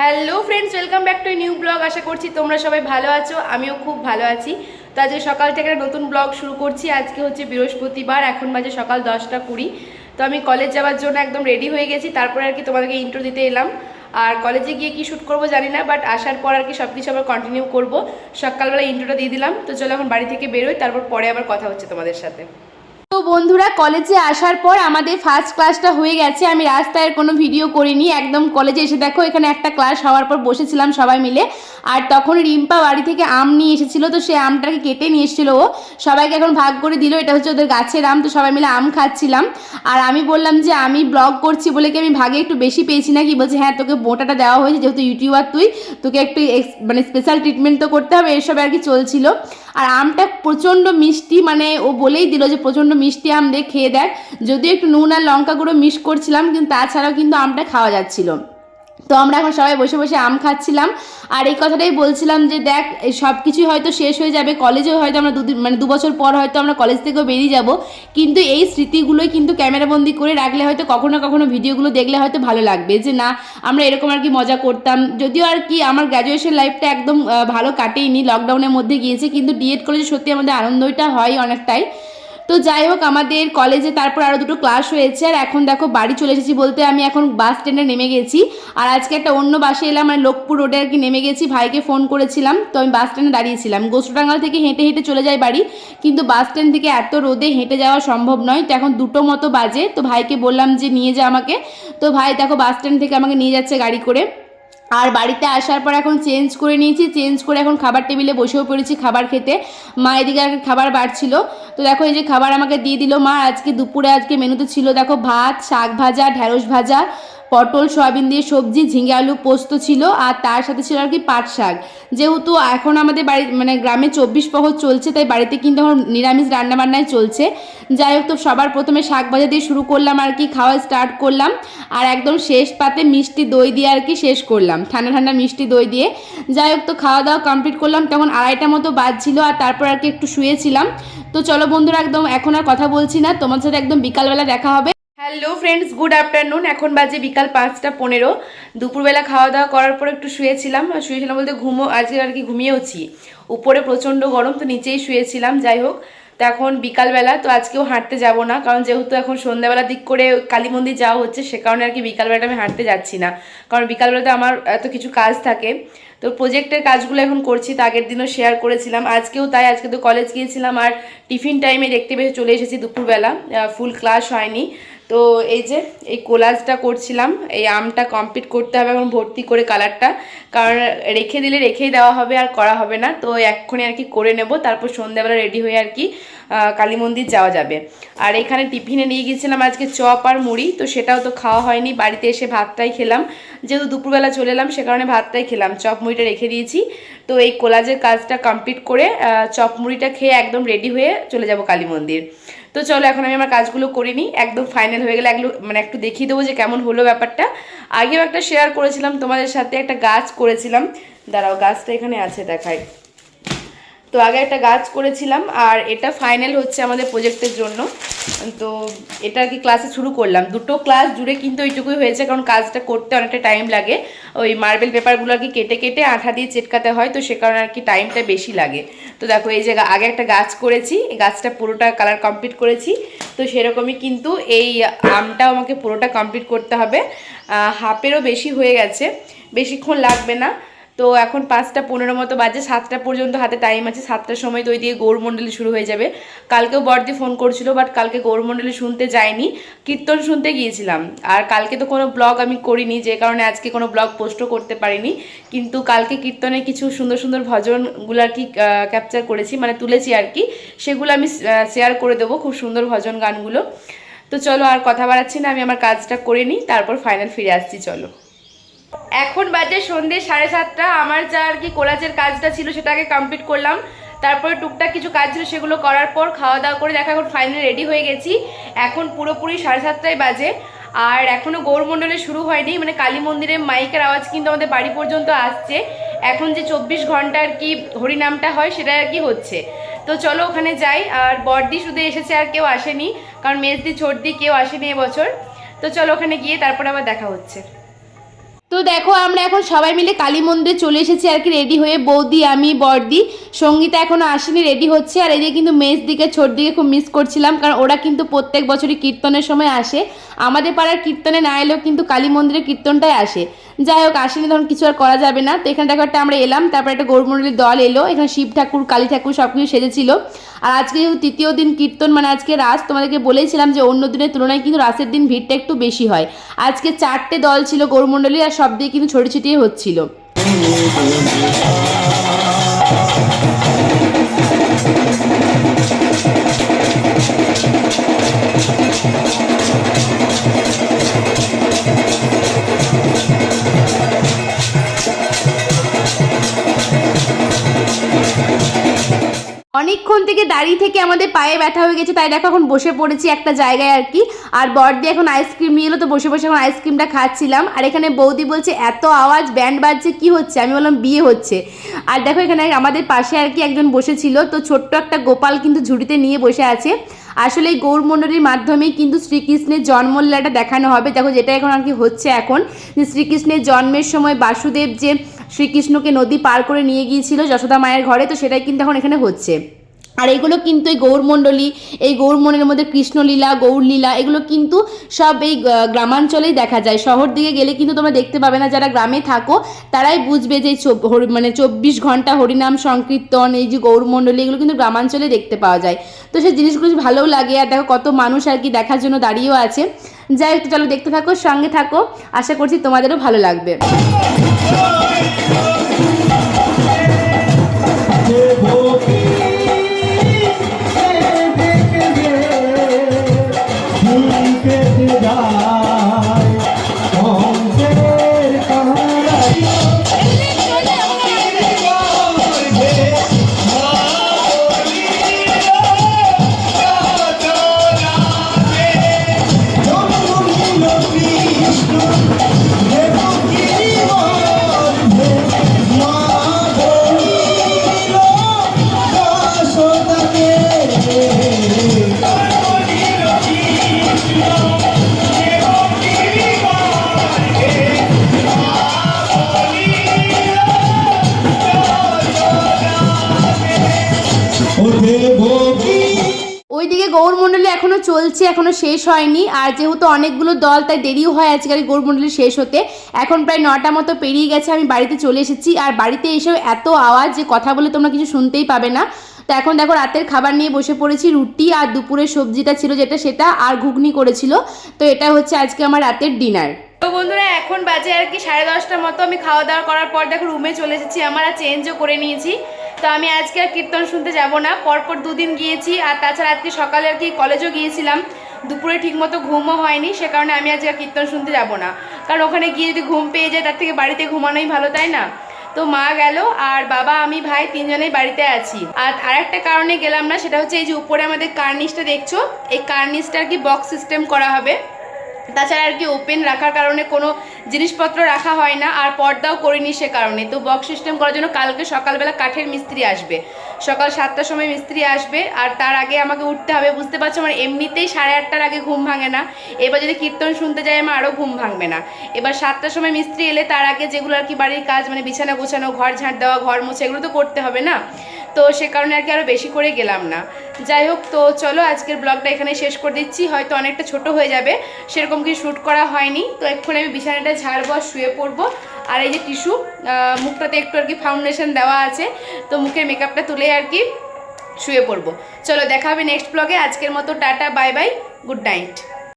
Hello friends, welcome back to new blog. আশা করছি তোমরা সবাই ভালো আছো, আমিও খুব ভালো আছি। তো আজকে সকাল থেকে একটা নতুন ব্লগ শুরু করছি। আজকে হচ্ছে বৃহস্পতিবার, এখন বাজে সকাল 10টা 20। তো আমি কলেজ যাওয়ার জন্য একদম রেডি হয়ে গেছি, তারপরে আর কি তোমাদেরকে ইন্ট্রো দিতে এলাম। আর কলেজে গিয়ে কি শ্যুট করবো জানি না, বাট আসার পর আর কি সব কিছু আবার কন্টিনিউ করবো। সকালবেলা ইন্ট্রোটা দিয়ে দিলাম। তো চলো এখন বাড়ি থেকে বেরোই, তারপর পরে আবার কথা হচ্ছে তোমাদের সাথে। তো বন্ধুরা, কলেজে আসার পর আমাদের ফার্স্ট ক্লাসটা হয়ে গেছে। আমি রাস্তায় কোনো ভিডিও করিনি, একদম কলেজে এসে দেখো এখানে একটা ক্লাস হওয়ার পর বসেছিলাম সবাই মিলে। আর তখন রিম্পা বাড়ি থেকে আম নিয়ে এসেছিলো, তো সে আমটাকে কেটে নিয়ে এসেছিলো ও। সবাইকে এখন ভাগ করে দিল, এটা হচ্ছে ওদের গাছের আম। তো সবাই মিলে আম খাচ্ছিলাম। আর আমি বললাম যে আমি ব্লগ করছি বলে কি আমি ভাগে একটু বেশি পেয়েছি নাকি? বলছে হ্যাঁ, তোকে বোটাটা দেওয়া হয়েছে, যেহেতু ইউটিউবার তুই, তোকে একটু মানে স্পেশাল ট্রিটমেন্ট তো করতে হবে, এসব আর কি চলছিল। আর আমটা প্রচণ্ড মিষ্টি, মানে ও বলেই দিল যে প্রচণ্ড মিষ্টি আম, দিয়ে খেয়ে দেখ। যদিও একটু নুন আর লঙ্কা গুঁড়ো মিক্স করছিলাম, কিন্তু তাছাড়াও কিন্তু আমটা খাওয়া যাচ্ছিল। তো আমরা এখন সবাই বসে বসে আম খাচ্ছিলাম। আর এই কথাটাই বলছিলাম যে দেখ, সব কিছুই হয়তো শেষ হয়ে যাবে, কলেজেও হয়তো আমরা মানে 2 বছর পর হয়তো আমরা কলেজ থেকেও বেরিয়ে যাব, কিন্তু এই স্মৃতিগুলোই কিন্তু ক্যামেরাবন্দি করে রাখলে হয়তো কখনো কখনো ভিডিওগুলো দেখলে হয়তো ভালো লাগবে যে না, আমরা এরকম আর কি মজা করতাম। যদিও আর কি আমার গ্র্যাজুয়েশন লাইফটা একদম ভালো কাটেইনি, লকডাউনের মধ্যে গিয়েছে, কিন্তু ডিএড কলেজে সত্যি আমাদের আনন্দটা হয় অনেকটাই। তো যাই হোক, আমাদের কলেজে তারপর আরও 2টো ক্লাস হয়েছে। আর এখন দেখো বাড়ি চলে এসেছি, বলতে আমি এখন বাস স্ট্যান্ডে নেমে গেছি। আর আজকে একটা অন্য বাসে এলাম, মানে লোকপুর রোডে আর কি নেমে গেছি। ভাইকে ফোন করেছিলাম, তো আমি বাস স্ট্যান্ডে দাঁড়িয়েছিলাম। গোস্টডাঙ্গাল থেকে হেঁটে হেঁটে চলে যাই বাড়ি, কিন্তু বাস স্ট্যান্ড থেকে এত রোদে হেঁটে যাওয়া সম্ভব নয়। তো এখন 2টো মতো বাজে, তো ভাইকে বললাম যে নিয়ে যা আমাকে। তো ভাই দেখো বাস স্ট্যান্ড থেকে আমাকে নিয়ে যাচ্ছে গাড়ি করে। আর বাড়িতে আসার পর এখন চেঞ্জ করে নিয়েছি, চেঞ্জ করে এখন খাবার টেবিলে বসেও পড়েছি খাবার খেতে। মা এদিকে আর খাবার বাড়ছিল। তো দেখো এই যে খাবার আমাকে দিয়ে দিল মা। আজকে দুপুরে আজকে মেনুতে ছিল দেখো ভাত, শাক ভাজা, ঢ্যাঁড়স ভাজা, পটল সয়াবিন দিয়ে সবজি, ঝিঙে আলু পোস্ত ছিল, আর তার সাথে ছিল আর কি পাট শাক। যেহেতু এখন আমাদের বাড়ি মানে গ্রামে 24 প্রহর চলছে, তাই বাড়িতে কিন্তু এখন নিরামিষ রান্নাবান্নাই চলছে। যাই হোক, তো সবার প্রথমে শাক ভাজা দিয়ে শুরু করলাম আর কি, খাওয়া স্টার্ট করলাম। আর একদম শেষ পাতে মিষ্টি দই দিয়ে আর কি শেষ করলাম, ঠান্ডা ঠান্ডা মিষ্টি দই দিয়ে। যাই হোক, তো খাওয়া দাওয়া কমপ্লিট করলাম, তখন 2:30টা মতো বাজছিল। আর তারপর আর কি একটু শুয়েছিলাম। তো চলো বন্ধুরা, একদম এখন আর কথা বলছি না, তোমার সাথে একদম বিকালবেলা দেখা হবে। Hello friends, good afternoon. এখন বাজে বিকাল 5টা 15। দুপুরবেলা খাওয়া দাওয়া করার পর একটু শুয়েছিলাম বলতে আজকে আর কি ঘুমিয়েওছি। উপরে প্রচণ্ড গরম, তো নিচেই শুয়েছিলাম। যাই হোক, তো এখন বিকালবেলা, তো আজকেও হাঁটতে যাব না, কারণ যেহেতু এখন সন্ধ্যাবেলা দিক করে কালী মন্দির যাওয়া হচ্ছে, সে কারণে আর কি বিকালবেলাটা আমি হাঁটতে যাচ্ছি না। কারণ বিকালবেলাতে আমার এত কিছু কাজ থাকে। তো প্রজেক্টের কাজগুলো এখন করছি, তো আগের দিনও শেয়ার করেছিলাম, আজকেও তাই। আজকে তো কলেজ গিয়েছিলাম, আর টিফিন টাইমে দেখতে পেয়ে চলে এসেছি দুপুরবেলা, ফুল ক্লাস হয়নি। তো এই যে এই কোলাজটা করছিলাম, এই আমটা কমপ্লিট করতে হবে এখন ভর্তি করে কালারটা, কারণ রেখে দিলে রেখেই দেওয়া হবে, আর করা হবে না। তো এক্ষুনি আর কি করে নেব, তারপর সন্ধ্যাবেলা রেডি হয়ে আর কি কালী মন্দির যাওয়া যাবে। আর এখানে টিফিনে নিয়ে গিয়েছিলাম আজকে চপ আর মুড়ি, তো সেটাও তো খাওয়া হয়নি। বাড়িতে এসে ভাতটাই খেলাম, যেহেতু দুপুরবেলা চলে এলাম, সে কারণে ভাতটাই খেলাম, চপ মুড়িটা রেখে দিয়েছি। তো এই কোলাজের কাজটা কমপ্লিট করে চপ মুড়িটা খেয়ে একদম রেডি হয়ে চলে যাব কালী মন্দির। তো চলো এখন আমি আমার কাজগুলো করে নিই, একদম ফাইনাল হয়ে গেলে মানে একটু দেখিয়ে দেবো যে কেমন হলো ব্যাপারটা। আগেও একটা শেয়ার করেছিলাম তোমাদের সাথে, একটা গাছ করেছিলাম, দাঁড়াও গাছটা এখানে আছে দেখাই। তো আগে একটা গাছ করেছিলাম, আর এটা ফাইনাল হচ্ছে আমাদের প্রজেক্টের জন্য। তো এটা আর কি ক্লাসে শুরু করলাম, 2টো ক্লাস জুড়ে কিন্তু এইটুকুই হয়েছে, কারণ কাজটা করতে অনেকটা টাইম লাগে। ওই মার্বেল পেপারগুলো আর কি কেটে কেটে আঠা দিয়ে চেটকাতে হয়, তো সে কারণে আর কি টাইমটা বেশি লাগে। তো দেখো এই যে আগে একটা গাছ করেছি, এই গাছটা পুরোটা কালার কমপ্লিট করেছি। তো সেরকমই কিন্তু এই আমটাও আমাকে পুরোটা কমপ্লিট করতে হবে। হাফেরও বেশি হয়ে গেছে, বেশিক্ষণ লাগবে না। তো এখন 5টা 15 মতো বাজে, 7টা পর্যন্ত হাতে টাইম আছে। 7টার সময় তো ওই দিয়ে গৌরমণ্ডলী শুরু হয়ে যাবে। কালকেও বড়দি ফোন করছিল, বাট কালকে গৌরমণ্ডলী শুনতে যাইনি, কীর্তন শুনতে গিয়েছিলাম। আর কালকে তো কোনো ব্লগ আমি করিনি, যে কারণে আজকে কোনো ব্লগ পোস্টও করতে পারিনি। কিন্তু কালকে কীর্তনে কিছু সুন্দর সুন্দর ভজনগুলো আর কি ক্যাপচার করেছি, মানে তুলেছি আর কি, সেগুলো আমি শেয়ার করে দেবো, খুব সুন্দর ভজন গানগুলো। তো চলো আর কথা বাড়াচ্ছি না, আমি আমার কাজটা করে নিই, তারপর ফাইনাল ফিরে আসছি। চলো, এখন বাজে সন্ধ্যে 7:30। আমার যা আর কি কোলাজের কাজটা ছিল সেটাকে কমপ্লিট করলাম, তারপরে টুকটাক কিছু কাজ ছিল সেগুলো করার পর খাওয়া দাওয়া করে দেখা এখন ফাইনালি রেডি হয়ে গেছি। এখন পুরোপুরি 7:30টাই বাজে, আর এখনও গৌরমণ্ডলে শুরু হয়নি, মানে কালী মন্দিরে মাইকের আওয়াজ কিন্তু আমাদের বাড়ি পর্যন্ত আসছে। এখন যে 24 ঘন্টা আর কি হরিনামটা হয় সেটা আর কি হচ্ছে। তো চলো ওখানে যাই। আর বড়দি শুধু এসেছে, আর কেউ আসেনি, কারণ মেজদি ছোটদি কেউ আসেনি এবছর। তো চলো ওখানে গিয়ে তারপর আবার দেখা হচ্ছে। তো দেখো আমরা এখন সবাই মিলে কালী মন্দিরে চলে এসেছি আর কি রেডি হয়ে, বৌদি, আমি, বড়দি, সঙ্গীতা এখনো আসেনি, রেডি হচ্ছে। আর এদিকে কিন্তু মেজ দিকে ছোট দিকে খুব মিস করছিলাম, কারণ ওরা কিন্তু প্রত্যেক বছরই কীর্তনের সময় আসে। আমাদের পাড়ার কীর্তনে না এলেও কিন্তু কালী মন্দিরের কীর্তনটাই আসে। যাই হোক, আসেনি তখন কিছু আর করা যাবে না। তো এখানে দেখো একটা আমরা এলাম, তারপর একটা গৌরমণ্ডলীর দল এলো, এখানে শিব ঠাকুর, কালী ঠাকুর সব কিছু সেজেছিল। আর আজকে যেহেতু তৃতীয় দিন কীর্তন, মানে আজকে রাস, তোমাদেরকে বলেছিলাম যে অন্য দিনের তুলনায় কিন্তু রাসের দিন ভিড়টা একটু বেশি হয়। আজকে 4টে দল ছিল গৌরমণ্ডলীর, আর সব দিয়ে কিন্তু ছড়ি ছিটিয়ে হচ্ছিল। অনেকক্ষণ থেকে দাঁড়িয়ে থেকে আমাদের পায়ে ব্যথা হয়ে গেছে, তাই দেখো এখন বসে পড়েছি একটা জায়গায় আর কি। আর বড়দি এখন আইসক্রিম নিয়ে এলো, তো বসে বসে এখন আইসক্রিমটা খাচ্ছিলাম। আর এখানে বৌদি বলছে এত আওয়াজ, ব্যান্ড বাজছে, কি হচ্ছে? আমি বললাম বিয়ে হচ্ছে। আর দেখো এখানে আমাদের পাশে আর কি একজন বসেছিল, তো ছোট্ট একটা গোপাল কিন্তু ঝুড়িতে নিয়ে বসে আছে। আসলে এই গৌরমণ্ডলীর মাধ্যমেই কিন্তু শ্রীকৃষ্ণের জন্মলীলাটা দেখানো হবে। দেখো যেটা এখন আর কি হচ্ছে এখন, যে শ্রীকৃষ্ণের জন্মের সময় বাসুদেব যে শ্রীকৃষ্ণকে নদী পার করে নিয়ে গিয়েছিল যশোদা মায়ের ঘরে, তো সেটাই কিন্তু এখন এখানে হচ্ছে। আর এগুলো কিন্তু এই গৌরমণ্ডলী, এই গৌরমণ্ডলের মধ্যে কৃষ্ণলীলা, গৌরলীলা, এগুলো কিন্তু সব এই গ্রামাঞ্চলেই দেখা যায়। শহর দিকে গেলে কিন্তু তোমরা দেখতে পাবে না। যারা গ্রামে থাকো তারাই বুঝবে যে মানে 24 ঘন্টা হরিনাম সংকীর্তন, এই যে গৌরমণ্ডলী, এগুলো কিন্তু গ্রামাঞ্চলে দেখতে পাওয়া যায়। তো সেই জিনিসগুলো ভালোও লাগে। আর দেখো কত মানুষ আর কি দেখার জন্য দাঁড়িয়েও আছে। যাই হোক, চলো দেখতে থাকো, সঙ্গে থাকো, আশা করছি তোমাদেরও ভালো লাগবে। ওইদিকে গৌরমণ্ডলী এখনো চলছে, এখনো শেষ হয়নি। আর যেহেতু অনেকগুলো দল, তাই দেরিও হয় আজকের গৌরমণ্ডলী শেষ হতে। এখন প্রায় 9টা মতো পেরিয়ে গেছে, আমি বাড়িতে চলে এসেছি। আর বাড়িতে এসেও এত আওয়াজ যে কথা বলে তোমরা কিছু শুনতেই পাবে না। তো এখন দেখো রাতের খাবার নিয়ে বসে পড়েছি, রুটি আর দুপুরের সবজিটা ছিল যেটা, সেটা আর ঘুগনি করেছিল। তো এটা হচ্ছে আজকে আমার রাতের ডিনার। তো বন্ধুরা এখন বাজে আর কি 10:30টার মতো। আমি খাওয়া দাওয়া করার পর দেখো রুমে চলে এসেছি, আমার আর চেঞ্জও করে নিয়েছি। তো আমি আজকে আর কীর্তন শুনতে যাব না, পরপর 2 দিন গিয়েছি। আর তাছাড়া আজকে সকালে আর কি কলেজও গিয়েছিলাম, দুপুরে ঠিকমতো ঘুমও হয়নি, সে কারণে আমি আজকে আর কীর্তন শুনতে যাব না। কারণ ওখানে গিয়ে যদি ঘুম পেয়ে যায় তার থেকে বাড়িতে ঘুমানোই ভালো, তাই না? তো মা গেল, আর বাবা, আমি, ভাই 3জনেই বাড়িতে আছি। আর আরেকটা কারণে গেলাম না, সেটা হচ্ছে এই যে উপরে আমাদের কার্নিশটা দেখছো, এই কার্নিশটা আর কি বক্স সিস্টেম করা হবে। তাছাড়া আর কি ওপেন রাখার কারণে কোনো জিনিসপত্র রাখা হয় না, আর পর্দাও করিনি সে কারণে। তো বক্স সিস্টেম করার জন্য কালকে সকালবেলা কাঠের মিস্ত্রি আসবে, সকাল 7টার সময় মিস্ত্রি আসবে। আর তার আগে আমাকে উঠতে হবে, বুঝতে পারছো, আমার এমনিতেই 8:30টার আগে ঘুম ভাঙে না। এবার যদি কীর্তন শুনতে যাই আমার আরও ঘুম ভাঙবে না। এবার 7টার সময় মিস্ত্রি এলে তার আগে যেগুলো আর কি বাড়ির কাজ, মানে বিছানা গোছানো, ঘর ঝাঁট দেওয়া, ঘর মোছা, এগুলো তো করতে হবে না। তো সে কারণে আর কি আরও বেশি করে গেলাম না। যাই হোক, তো চলো আজকের ব্লগটা এখানে শেষ করে দিচ্ছি। হয়তো অনেকটা ছোট হয়ে যাবে, সেরকম কিছু শ্যুট করা হয়নি। তো এক্ষুনি আমি বিছানাটা ঝাড়বো আর শুয়ে পড়বো। আর এই যে টিস্যু, মুখটাতে একটু আর কি ফাউন্ডেশন দেওয়া আছে, তো মুখের মেকআপটা তুলে আর কি শুয়ে পড়বো। চলো দেখা হবে নেক্সট ব্লগে। আজকের মতো tata, bye bye, good night.